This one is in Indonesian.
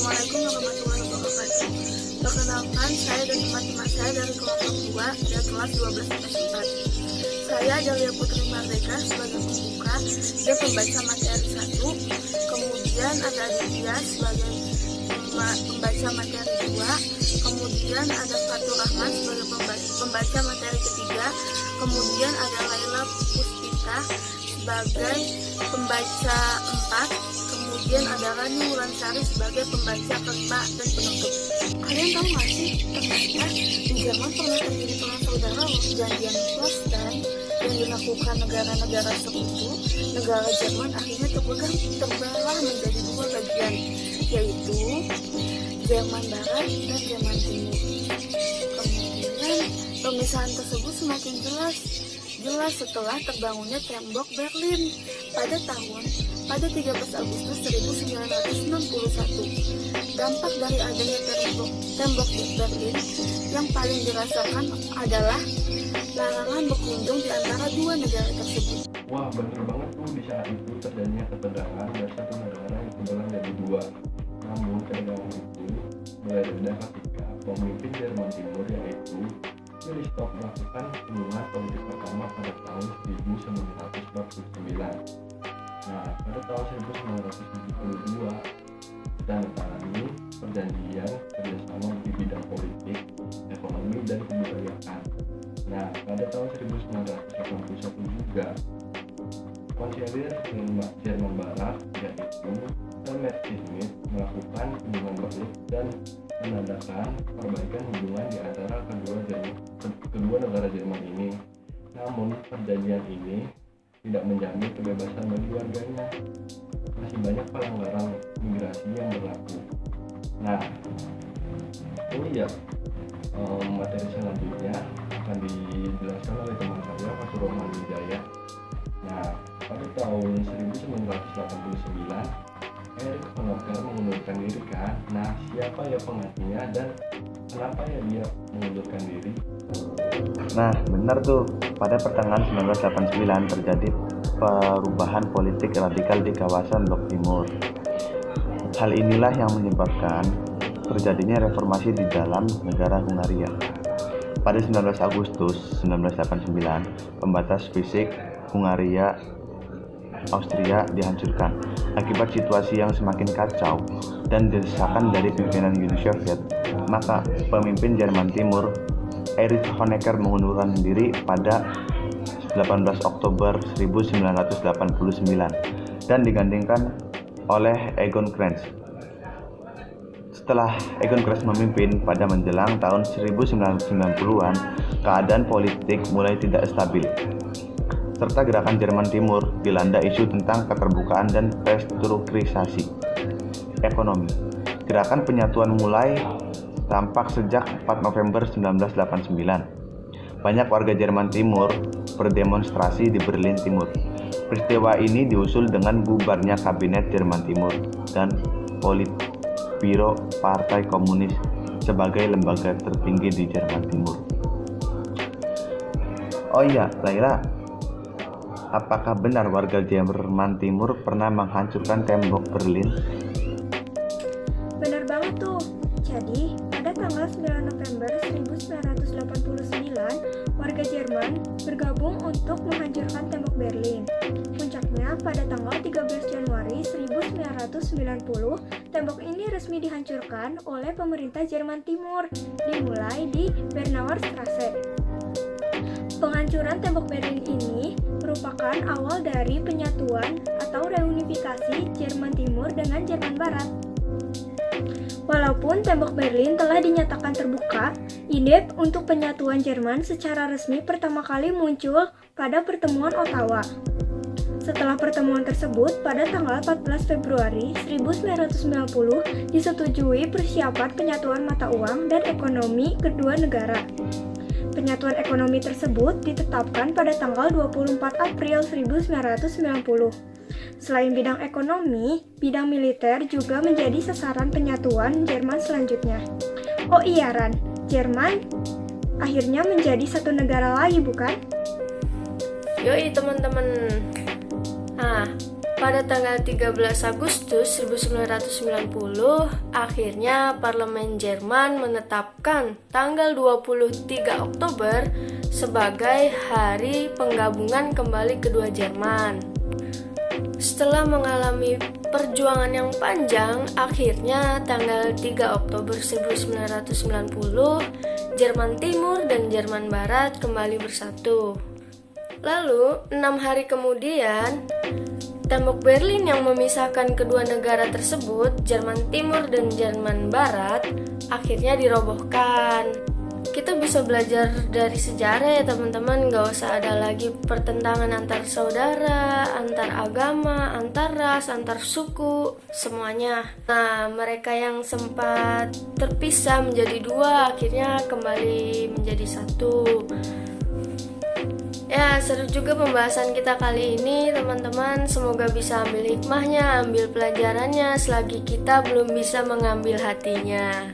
Assalamualaikum warahmatullahi wabarakatuh. Perkenalkan, saya dan teman-teman saya dari kelompok 2 dan kelas 12 IPS 4. Saya Adalia Putri Mardeka sebagai pembuka dan pembaca materi 1. Kemudian ada Aditya sebagai pembaca materi 2. Kemudian ada Fatur Rahman sebagai pembaca materi ketiga. Kemudian ada Laila Puspita sebagai pembaca 4. Kemudian ada Rani Wulansari sebagai pembaca kelima dan penutup. Kalian tahu nggak sih, ternyata di Jerman pernah terjadi perang saudara perjanjian Potsdam yang dilakukan negara-negara sekutu. Negara Jerman akhirnya terbelah menjadi dua bagian, yaitu Jerman Barat dan Jerman Timur. Kemudian pemisahan tersebut semakin jelas setelah terbangunnya tembok Berlin pada 13 Agustus 1961. Dampak dari adanya tembok Berlin yang paling dirasakan adalah larangan berkunjung di antara dua negara tersebut. Wah, bener banget tuh, di saat itu terjadinya ketegangan dan satu negara yang terbelah menjadi dua. Namun ketegangan itu mulai reda ketika pemimpin Jerman Timur yaitu Christoph melakukan kunjungan politik pertama pada tahun 1949. Nah, pada tahun 1972 ditandatangani perjanjian kerjasama di bidang politik, ekonomi, dan kebudayaan. Nah, pada tahun 1981 juga Konselir Jerman Barat yaitu Helmut Schmidt melakukan kunjungan balik dan menandakan perbaikan hubungan di antara kedua negara Jerman ini. Namun perjanjian ini tidak menjamin kebebasan bagi warganya. Masih banyak pelanggaran migrasi yang berlaku. Nah, materi selanjutnya akan dijelaskan oleh teman saya, Fatur Rahman Wijaya. Nah, pada tahun 1989, Erich Honecker mengundurkan diri kan? Nah, siapa ya penggantinya dan kenapa ya dia mengundurkan diri? Nah, benar tuh. Pada pertengahan 1989 terjadi perubahan politik radikal di kawasan Blok Timur. Hal inilah yang menyebabkan terjadinya reformasi di dalam negara Hungaria. Pada 19 Agustus 1989, pembatas fisik Hungaria Austria dihancurkan. Akibat situasi yang semakin kacau dan desakan dari pimpinan Uni Soviet, maka pemimpin Jerman Timur Erich Honecker mengundurkan diri pada 18 Oktober 1989 dan digantikan oleh Egon Krenz. Setelah Egon Krenz memimpin pada menjelang tahun 1990-an, keadaan politik mulai tidak stabil, serta gerakan Jerman Timur dilanda isu tentang keterbukaan dan restrukturisasi ekonomi. Gerakan penyatuan mulai tampak sejak 4 November 1989. Banyak warga Jerman Timur berdemonstrasi di Berlin Timur. Peristiwa ini diusul dengan bubarnya Kabinet Jerman Timur dan Politbiro Partai Komunis sebagai lembaga tertinggi di Jerman Timur. Oh iya, Laila, apakah benar warga Jerman Timur pernah menghancurkan tembok Berlin? Benar banget tuh. Jadi, pada tanggal 9 November 1989, warga Jerman bergabung untuk menghancurkan tembok Berlin. Puncaknya pada tanggal 13 Januari 1990, tembok ini resmi dihancurkan oleh pemerintah Jerman Timur, dimulai di Bernauer Straße. Penghancuran tembok Berlin ini merupakan awal dari penyatuan atau reunifikasi Jerman Timur dengan Jerman Barat. Walaupun tembok Berlin telah dinyatakan terbuka, ide untuk penyatuan Jerman secara resmi pertama kali muncul pada pertemuan Ottawa. Setelah pertemuan tersebut, pada tanggal 14 Februari 1990 disetujui persiapan penyatuan mata uang dan ekonomi kedua negara. Penyatuan ekonomi tersebut ditetapkan pada tanggal 24 April 1990. Selain bidang ekonomi, bidang militer juga menjadi sasaran penyatuan Jerman selanjutnya. Oh iya Ran, Jerman akhirnya menjadi satu negara lagi bukan? Yoi teman-teman. Nah, Pada tanggal 13 Agustus 1990, akhirnya Parlemen Jerman menetapkan tanggal 23 Oktober sebagai hari penggabungan kembali kedua Jerman. Setelah mengalami perjuangan yang panjang, akhirnya tanggal 3 Oktober 1990, Jerman Timur dan Jerman Barat kembali bersatu. Lalu, 6 hari kemudian, tembok Berlin yang memisahkan kedua negara tersebut, Jerman Timur dan Jerman Barat, akhirnya dirobohkan. Kita bisa belajar dari sejarah ya teman-teman, gak usah ada lagi pertentangan antar saudara, antar agama, antar ras, antar suku, semuanya. Nah, mereka yang sempat terpisah menjadi dua, akhirnya kembali menjadi satu. Ya, seru juga pembahasan kita kali ini teman-teman. Semoga bisa ambil hikmahnya, ambil pelajarannya selagi kita belum bisa mengambil hatinya.